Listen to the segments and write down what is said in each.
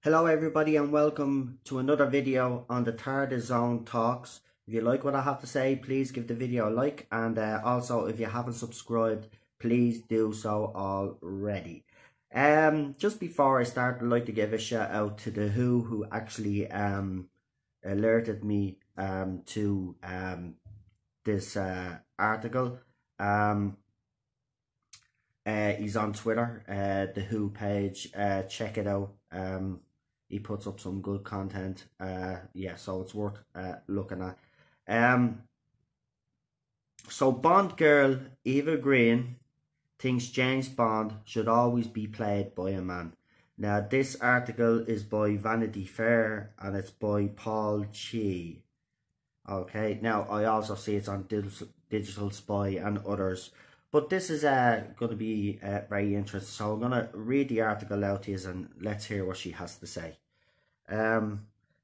Hello everybody and welcome to another video on the TARDIS Zone Talks. If you like what I have to say, please give the video a like, and also if you haven't subscribed, please do so already. Just before I start, I'd like to give a shout out to the who actually alerted me to this article. He's on Twitter, the Who page. Check it out. He puts up some good content. Yeah, so it's worth looking at. So Bond girl Eva Green thinks James Bond should always be played by a man. Now this article is by Vanity Fair and it's by Paul Chi. Okay, now I also see it's on Digital Spy and others. But this is going to be very interesting. So I'm going to read the article out to you and let's hear what she has to say.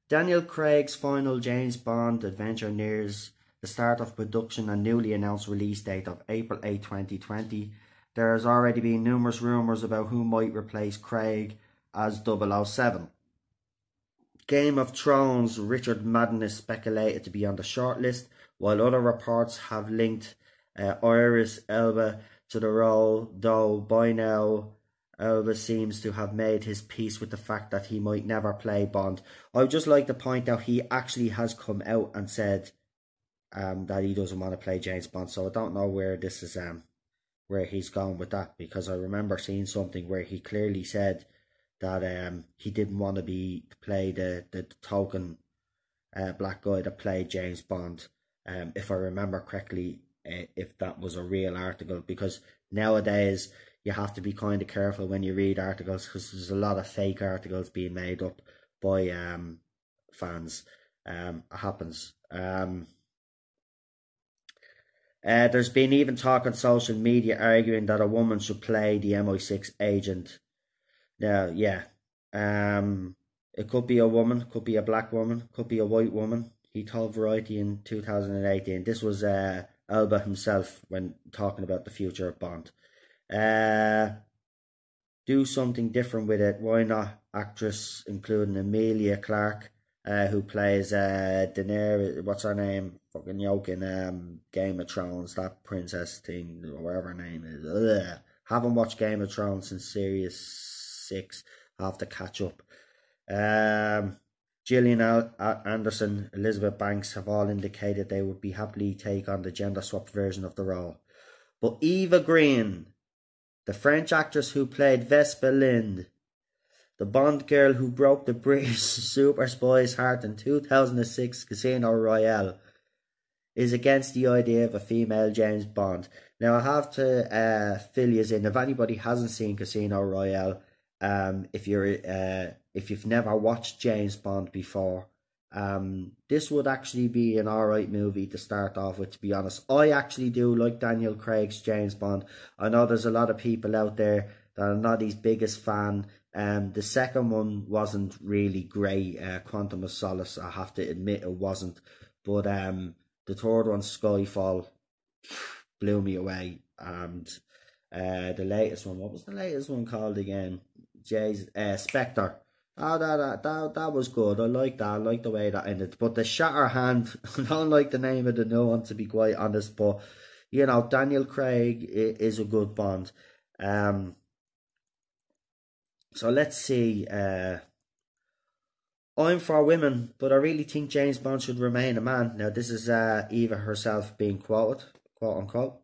Daniel Craig's final James Bond adventure nears the start of production and newly announced release date of April 8, 2020. There has already been numerous rumours about who might replace Craig as 007. Game of Thrones Richard Madden is speculated to be on the shortlist, while other reports have linked Idris Elba to the role, though by now Elba seems to have made his peace with the fact that he might never play Bond. I would just like to point out he actually has come out and said that he doesn't want to play James Bond, so I don't know where this is where he's gone with that, because I remember seeing something where he clearly said that he didn't want to play the token black guy that played James Bond, if I remember correctly. If that was a real article, because nowadays you have to be kind of careful when you read articles, because there's a lot of fake articles being made up by fans. It happens. There's been even talk on social media arguing that a woman should play the MI6 agent. Now, yeah, it could be a woman, could be a black woman, could be a white woman. He told Variety in 2018. This was Elba himself when talking about the future of Bond. Do something different with it. Why not actress including Emilia Clarke, who plays Daenerys, what's her name? Fucking yoke in Game of Thrones, that princess thing, or whatever her name is. Ugh. Haven't watched Game of Thrones since Series 6. I have to catch up. Gillian Anderson, Elizabeth Banks have all indicated they would be happily take on the gender-swapped version of the role. But Eva Green, the French actress who played Vespa Lind, the Bond girl who broke the British super spy's heart in 2006 Casino Royale, is against the idea of a female James Bond. Now I have to fill you in, if anybody hasn't seen Casino Royale, if you've never watched James Bond before, this would actually be an alright movie to start off with, to be honest. I actually do like Daniel Craig's James Bond. I know there's a lot of people out there that are not his biggest fan. The second one wasn't really great, Quantum of Solace, I have to admit it wasn't. But the third one, Skyfall, blew me away. And the latest one, what was the latest one called again? Spectre. Oh, that was good. I like that. I like the way that ended. But the Shatterhand, I don't like the name of the new one, to be quite honest. But, you know, Daniel Craig is a good Bond. So let's see. I'm for women, but I really think James Bond should remain a man. Now, this is Eva herself being quoted, quote unquote.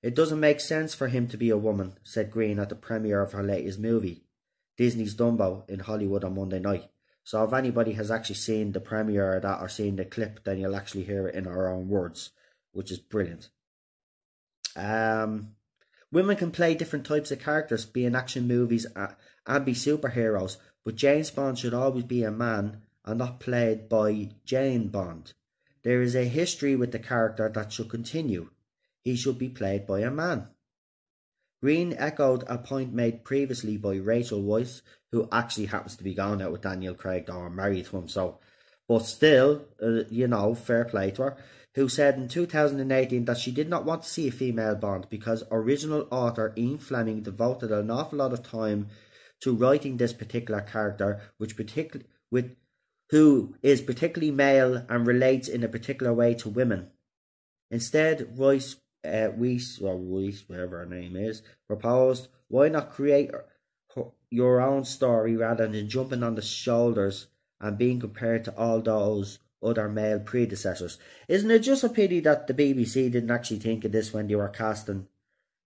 It doesn't make sense for him to be a woman, said Green at the premiere of her latest movie, Disney's Dumbo, in Hollywood on Monday night. So if anybody has actually seen the premiere of that or seen the clip, then you'll actually hear it in her own words, which is brilliant. Women can play different types of characters, be in action movies and be superheroes, but James Bond should always be a man and not played by Jane Bond. There is a history with the character that should continue. He should be played by a man. Green echoed a point made previously by Rachel Weisz, who actually happens to be going out with Daniel Craig, or married to him, so, but still, you know, fair play to her, who said in 2018 that she did not want to see a female Bond because original author Ian Fleming devoted an awful lot of time to writing this particular character, who is particularly male and relates in a particular way to women. Instead, Weiss, whatever her name is, proposed, why not create your own story rather than jumping on the shoulders and being compared to all those other male predecessors? Isn't it just a pity that the BBC didn't actually think of this when they were casting,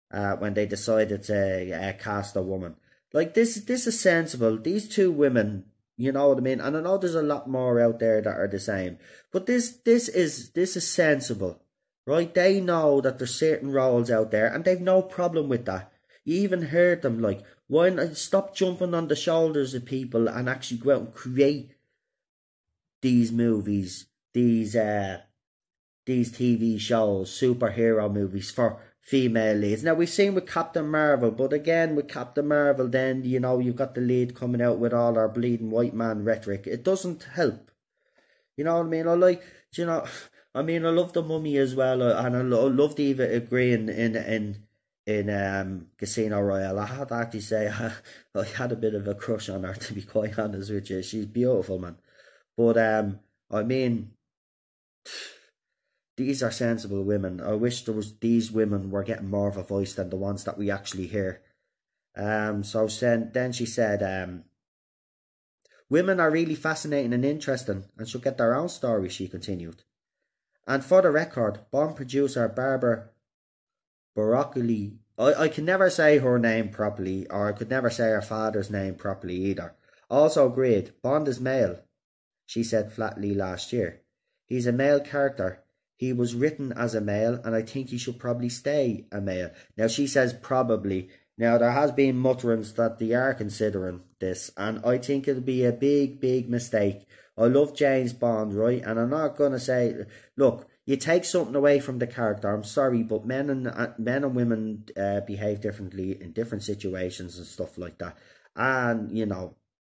when they decided to cast a woman? Like, this is sensible. These two women, you know what I mean? And I know there's a lot more out there that are the same, but this is sensible, right? They know that there's certain roles out there, and they've no problem with that. You even heard them like, why not stop jumping on the shoulders of people and actually go out and create these movies, these TV shows, superhero movies for female leads. Now, we've seen with Captain Marvel, but again, with Captain Marvel, then, you know, you've got the lead coming out with all our bleeding white man rhetoric. It doesn't help. You know what I mean? I love the Mummy as well, and I loved Eva Green in Casino Royale. I had to actually say I had a bit of a crush on her, to be quite honest with you. She's beautiful, man. But I mean, these are sensible women. I wish these women were getting more of a voice than the ones that we actually hear. So then she said, women are really fascinating and interesting and should get their own story, she continued. And for the record, Bond producer Barbara Broccoli, I can never say her name properly, or I could never say her father's name properly either, also agreed, Bond is male, she said flatly last year. He's a male character. He was written as a male, and I think he should probably stay a male. Now, she says probably. Now, there has been mutterings that they are considering this, and I think it'll be a big, big mistake. I love James Bond, right? And I'm not going to say, look, you take something away from the character, I'm sorry, but men and women behave differently in different situations and stuff like that. And, you know,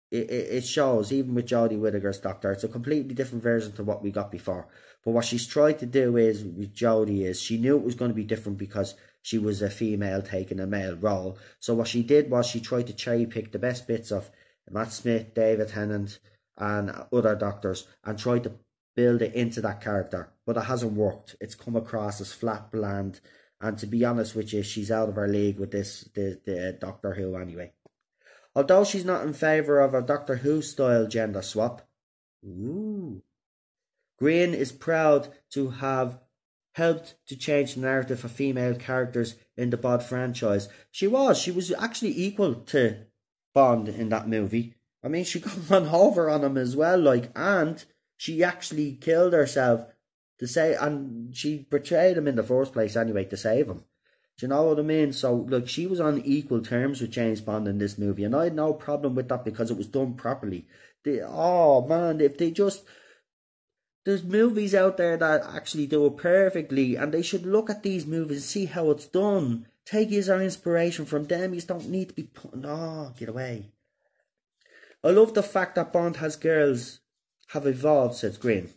it shows, even with Jodie Whittaker's Doctor, it's a completely different version to what we got before. But what she's tried to do is, with Jodie, is she knew it was going to be different because she was a female taking a male role. So what she did was she tried to cherry pick the best bits of Matt Smith, David Tennant, and other Doctors, and tried to build it into that character. But it hasn't worked. It's come across as flat, bland, and to be honest with you, she's out of her league with the Doctor Who anyway. Although she's not in favour of a Doctor Who-style gender swap, Green is proud to have helped to change the narrative for female characters in the Bond franchise. She was actually equal to Bond in that movie. I mean, she got one over on him as well, like, and she actually killed herself to save, and she betrayed him in the first place anyway to save him. Do you know what I mean? So, look, she was on equal terms with James Bond in this movie, and I had no problem with that because it was done properly. If they just... There's movies out there that actually do it perfectly, and they should look at these movies and see how it's done. Take his inspiration from them. You don't need to be putting... get away. I love the fact that Bond has girls have evolved, says Green,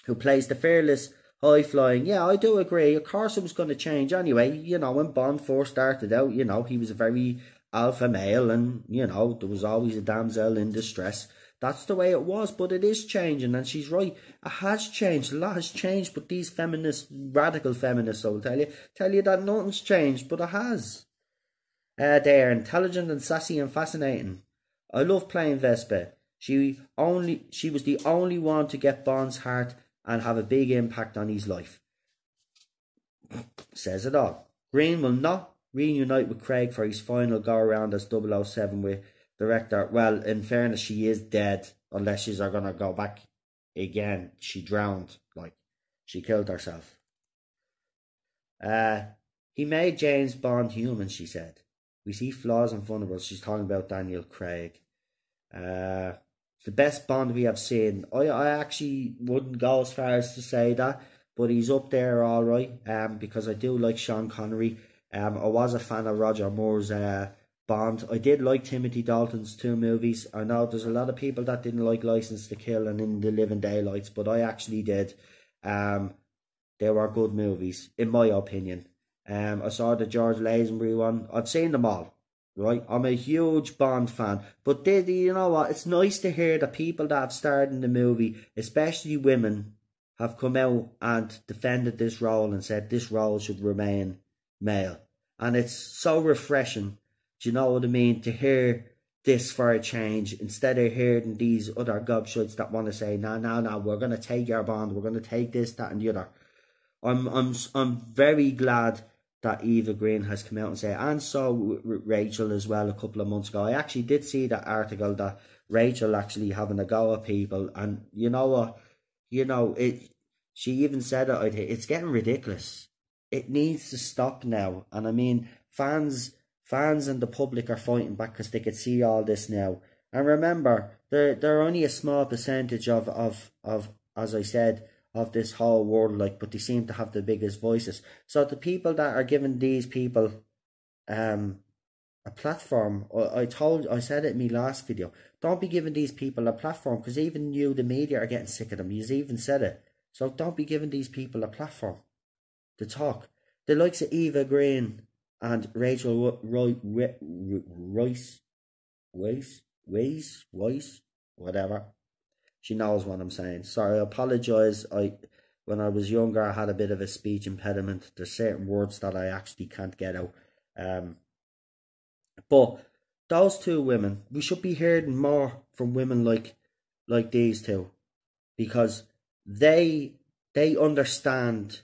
who plays the fearless, high-flying. Yeah, I do agree. Of course it was going to change anyway. You know, when Bond first started out, you know, he was a very alpha male, and, you know, there was always a damsel in distress. That's the way it was, but it is changing, and she's right. It has changed. A lot has changed, but these feminists, radical feminists, I will tell you that nothing's changed, but it has. They are intelligent and sassy and fascinating. I love playing Vespa. She was the only one to get Bond's heart and have a big impact on his life. Says it all. Green will not reunite with Craig for his final go-around as 007 with director. Well, in fairness, she is dead, unless she's going to go back again. She drowned, like, she killed herself. He made James Bond human, she said. We see flaws and vulnerables. She's talking about Daniel Craig. The best Bond we have seen. I actually wouldn't go as far as to say that, but he's up there all right. Because I do like Sean Connery. I was a fan of Roger Moore's Bond. I did like Timothy Dalton's 2 movies. I know there's a lot of people that didn't like License to Kill and In the Living Daylights, but I actually did. They were good movies, in my opinion. I saw the George Lazenby one. I've seen them all. right? I'm a huge Bond fan. But you know what? It's nice to hear that people that have starred in the movie, especially women, have come out and defended this role and said this role should remain male. And it's so refreshing, do you know what I mean, to hear this for a change instead of hearing these other gobshites that want to say, no, we're going to take your Bond, we're going to take this, that and the other. I'm very glad that Eva Green has come out and said, and so Rachel as well a couple of months ago. I actually did see that article that Rachel actually having a go at people, and you know what, she even said it, it's getting ridiculous. It needs to stop now. And I mean, fans and the public are fighting back because they could see all this now. And remember, they're only a small percentage of as I said, of this whole world, like, but they seem to have the biggest voices. So the people that are giving these people a platform, I said it in my last video, don't be giving these people a platform, because even you, the media, are getting sick of them. You've even said it. So don't be giving these people a platform to talk. The likes of Eva Green and Rachel Weisz, whatever. She knows what I'm saying. Sorry, I apologise. When I was younger, I had a bit of a speech impediment. There's certain words that I actually can't get out. But those two women, we should be hearing more from women like these two, because they understand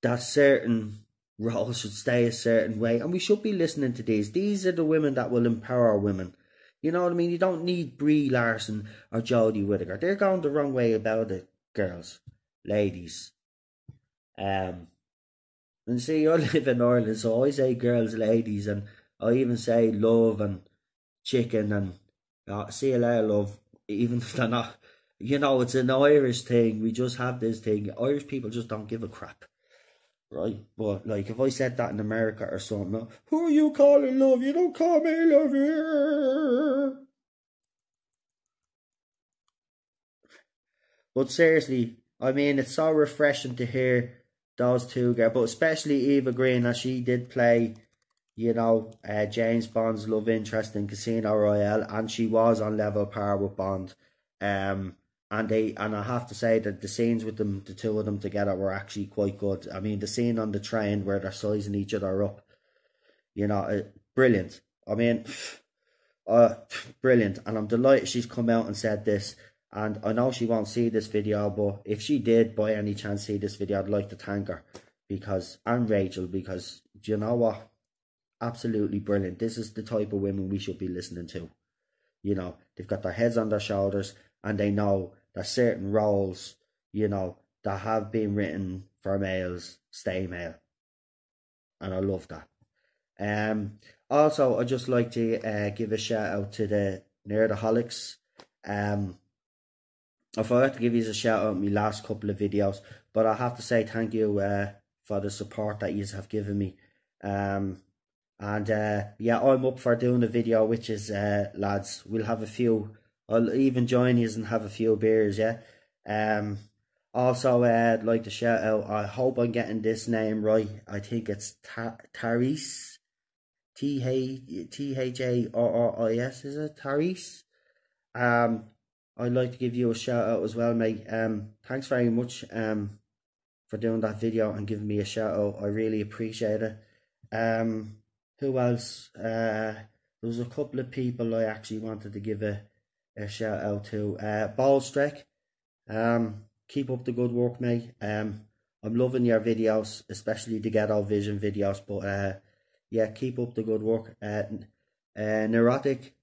that certain roles should stay a certain way, and we should be listening to these. These are the women that will empower women. You know what I mean? You don't need Brie Larson or Jodie Whittaker. They're going the wrong way about it, girls, ladies. And see, I live in Ireland, so I say girls, ladies, and I even say love and chicken and see you later, love, even if they're not. You know, it's an Irish thing. We just have this thing. Irish people just don't give a crap. Right? But, like, if I said that in America or something, who are you calling love? You don't call me love here. But seriously, I mean, it's so refreshing to hear those two girls, but especially Eva Green, as she did play, you know, James Bond's love interest in Casino Royale, and she was on level par with Bond. And I have to say that the scenes with them, the two of them together, were actually quite good. I mean, the scene on the train where they're sizing each other up, you know, brilliant. I mean, brilliant. And I'm delighted she's come out and said this. And I know she won't see this video, but if she did by any chance see this video, I'd like to thank her, and Rachel, because do you know what? Absolutely brilliant. This is the type of women we should be listening to. You know, they've got their heads on their shoulders, and they know that certain roles, you know, that have been written for males stay male. And I love that. Also, I'd just like to give a shout out to the Nerdaholics. I forgot to give you a shout out in my last couple of videos, but I have to say thank you for the support that you have given me. Yeah, I'm up for doing a video, which is lads, we'll have a few. I'll even join you and have a few beers, yeah. Also, I'd like to shout out, I hope I'm getting this name right. I think it's Tharis. Tharis, is it? Tharis? I'd like to give you a shout out as well, mate. Thanks very much for doing that video and giving me a shout out. I really appreciate it. Who else? There was a couple of people I actually wanted to give a shout out to. Ballstreck. Keep up the good work, mate. I'm loving your videos, especially the Ghetto Vision videos. But yeah, keep up the good work. Neurotic.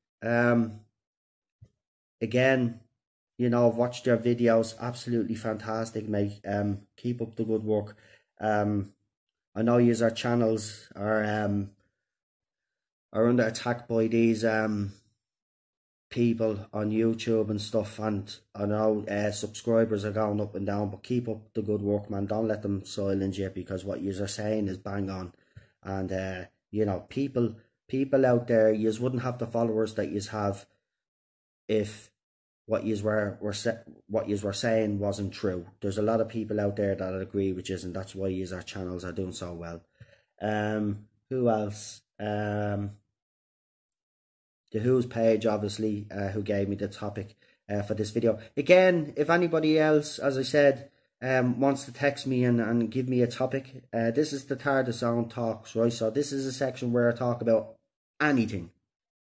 Again, you know, I've watched your videos, absolutely fantastic, mate. Keep up the good work. I know our channels are under attack by these people on YouTube and stuff, and I know subscribers are going up and down, but keep up the good work, man. Don't let them silence you, because what you are saying is bang on. And you know, people out there, you wouldn't have the followers that you have if what you were saying wasn't true. There's a lot of people out there that agree with you, and that's why our channels are doing so well. Who else? The Who's page, obviously, who gave me the topic for this video. Again, if anybody else, as I said, wants to text me and give me a topic, this is the TARDIS Zone Talks, right? So this is a section where I talk about anything.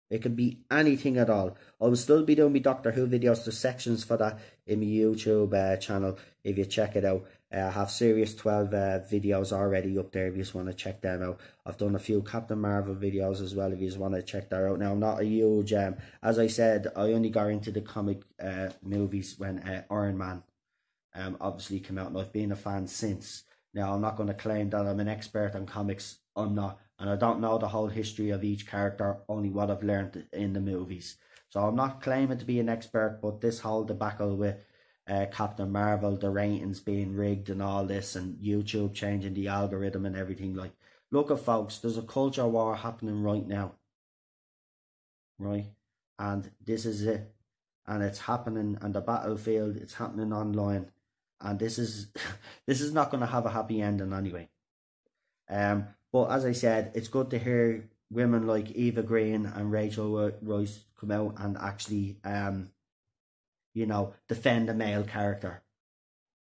It could be anything at all. I will still be doing my Doctor Who videos. There's sections for that in my YouTube channel. If you check it out, I have Series 12 videos already up there if you just want to check them out. I've done a few Captain Marvel videos as well if you just want to check that out. Now, I'm not a huge, as I said, I only got into the comic movies when Iron Man obviously came out, and I've been a fan since. Now, I'm not going to claim that I'm an expert on comics. I'm not. And I don't know the whole history of each character, only what I've learned in the movies. So I'm not claiming to be an expert, but this whole debacle with Captain Marvel, the ratings being rigged and all this, and YouTube changing the algorithm and everything. Like, look at folks, there's a culture war happening right now. Right? And this is it. And it's happening on the battlefield, it's happening online. And this is this is not going to have a happy ending anyway. But as I said, it's good to hear women like Eva Green and Rachel Royce come out and actually, you know, defend a male character.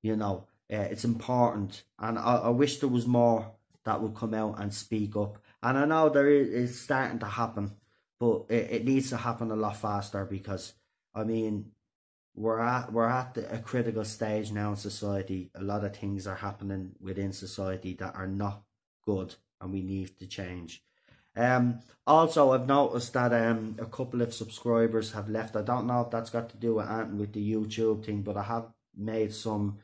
You know, it's important. And I wish there was more that would come out and speak up. And I know there is starting to happen, but it needs to happen a lot faster because, I mean, we're at a critical stage now in society. A lot of things are happening within society that are not good, and we need to change. Also, I've noticed that a couple of subscribers have left. I don't know if that's got to do with anything with the YouTube thing, but I have made some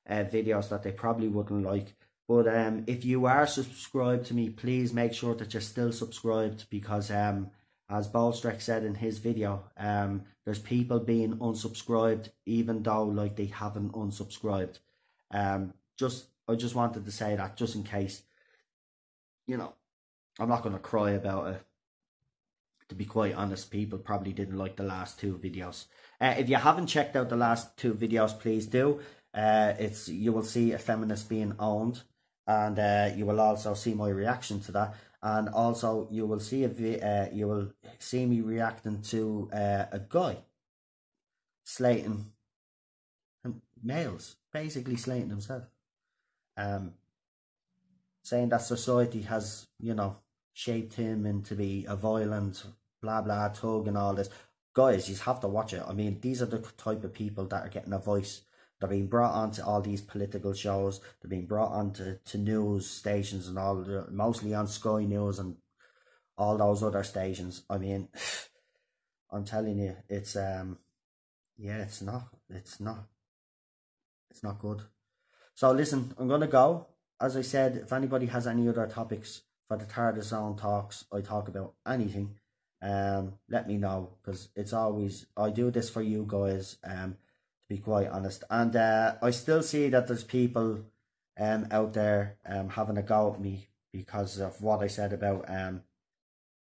videos that they probably wouldn't like. But if you are subscribed to me, please make sure that you're still subscribed, because as Bolstrek said in his video, there's people being unsubscribed even though like they haven't unsubscribed. I just wanted to say that just in case. You know, I'm not going to cry about it. To be quite honest, people probably didn't like the last two videos. If you haven't checked out the last two videos, please do. You will see a feminist being owned, and you will also see my reaction to that. And also, you will see me reacting to a guy slating males, basically slating himself. Saying that society has, you know, shaped him into be a violent, blah, blah, thug and all this. Guys, you have to watch it. I mean, these are the type of people that are getting a voice. They're being brought onto all these political shows. They're being brought onto news stations and all, mostly on Sky News and all those other stations. I mean, I'm telling you, it's, yeah, it's not good. So listen, I'm going to go. As I said, if anybody has any other topics for the TARDIS Zone Talks, I talk about anything, let me know, because it's always, I do this for you guys, to be quite honest. And I still see that there's people out there having a go at me because of what I said about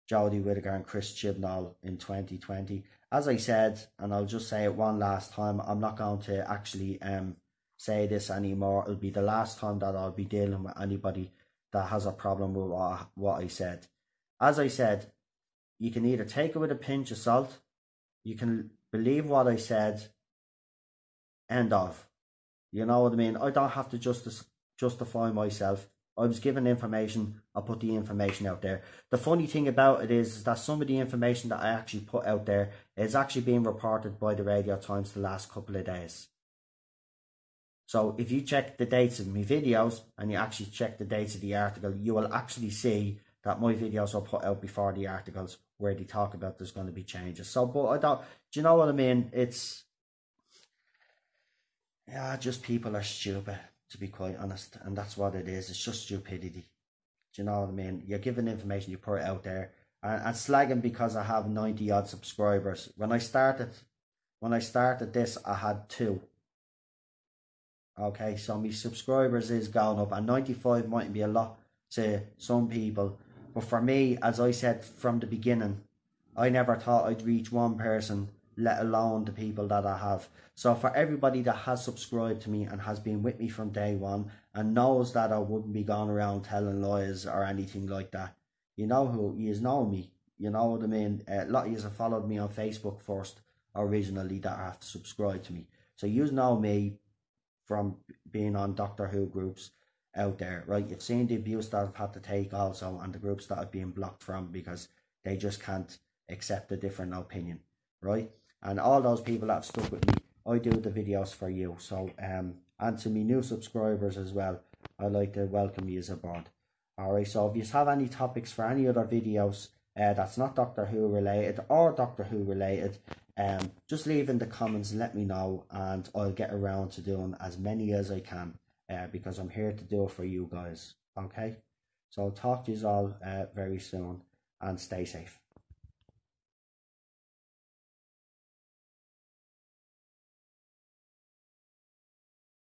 Jodie Whittaker and Chris Chibnall in 2020. As I said, and I'll just say it one last time, I'm not going to actually say this anymore. It'll be the last time that I'll be dealing with anybody that has a problem with what I said. As I said, you can either take it with a pinch of salt, you can believe what I said, end of. You know what I mean? I don't have to justify myself. I was given information, I put the information out there. The funny thing about it is that some of the information that I actually put out there is actually being reported by the Radio Times the last couple of days. So if you check the dates of my videos and you actually check the dates of the article, you will actually see that my videos are put out before the articles where they talk about there's going to be changes. So, but I don't, do you know what I mean? It's, yeah, just people are stupid, to be quite honest. And that's what it is. It's just stupidity. Do you know what I mean? You're giving information, you put it out there. And slagging because I have 90 odd subscribers. When I started this, I had 2. Okay, so my subscribers is going up, and 95 mightn't be a lot to some people, but for me, as I said from the beginning, I never thought I'd reach 1 person let alone the people that I have. So for everybody that has subscribed to me and has been with me from day one and knows that I wouldn't be going around telling lies or anything like that, you know who, you know me, you know what I mean. A lot of you have followed me on Facebook first originally that have to subscribe to me. So you know me from being on Doctor Who groups out there, right? You've seen the abuse that I've had to take also, and the groups that I've been blocked from because they just can't accept a different opinion, right? And all those people that have stuck with me, I do the videos for you. So and to me new subscribers as well, I'd like to welcome you aboard. Alright, so if you have any topics for any other videos that's not Doctor Who related or Doctor Who related, just leave in the comments and let me know, and I'll get around to doing as many as I can, because I'm here to do it for you guys. Okay, so I'll talk to you all very soon, and stay safe.